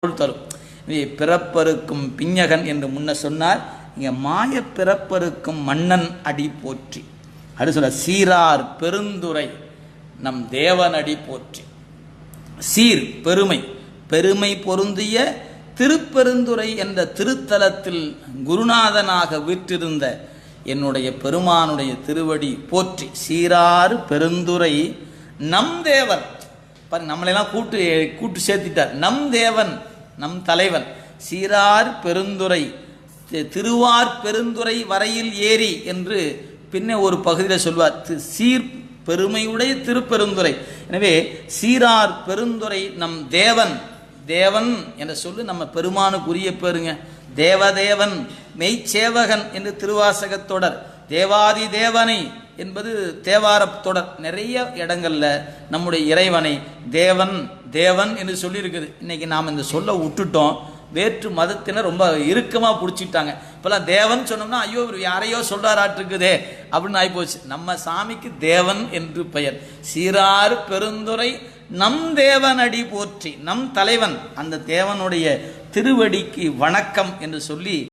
தரும். பிறப்பருக்கும் பிஞகன் என்று முன்ன சொன்னார். இங்க மாய பிறப்பருக்கும் மன்னன் அடி போற்றி. அது சொல்ல சீரார் பெருந்துரை நம் தேவன் அடி போற்றி. சீர் பெருமை, பெருமை பொருந்திய திருப்பெருந்துரை என்ற திருத்தலத்தில் குருநாதனாக வீற்றிருந்த என்னுடைய பெருமானுடைய திருவடி போற்றி. சீரார் பெருந்துரை நம் தேவன், நம்மளெல்லாம் கூட்டு சேர்த்திட்டார். நம் தேவன், நம் தலைவன். சீரார் பெருந்துரை, திருவார் பெருந்துரை வரையில் ஏறி என்று பின்ன ஒரு பகுதியில் சொல்வார். சீர் பெருமையுடைய திருப்பெருந்துரை. எனவே சீரார் பெருந்துரை நம் தேவன், தேவன் என்ற சொல்லு நம்ம பெருமானுக்குரிய பேருங்க. தேவதேவன் மெய்ச்சேவகன் என்று திருவாசகத்தொடர். தேவாதி தேவனை என்பது தேவாரத் தொடர். நிறைய இடங்கள்ல நம்முடைய இறைவனை தேவன் தேவன் என்று சொல்லியிருக்குது. இன்னைக்கு நாம் இந்த சொல்ல விட்டுட்டோம். வேற்று மதத்தினர் ரொம்ப இறுக்கமாக பிடிச்சிட்டாங்க. இப்போல்லாம் தேவன் சொன்னோம்னா ஐயோ யாரையோ சொல்றாராட்டிருக்குதே அப்படின்னு ஆகிப்போச்சு. நம்ம சாமிக்கு தேவன் என்று பெயர். சீரார் பெருந்துரை நம் தேவன் அடி போற்றி. நம் தலைவன் அந்த தேவனுடைய திருவடிக்கு வணக்கம் என்று சொல்லி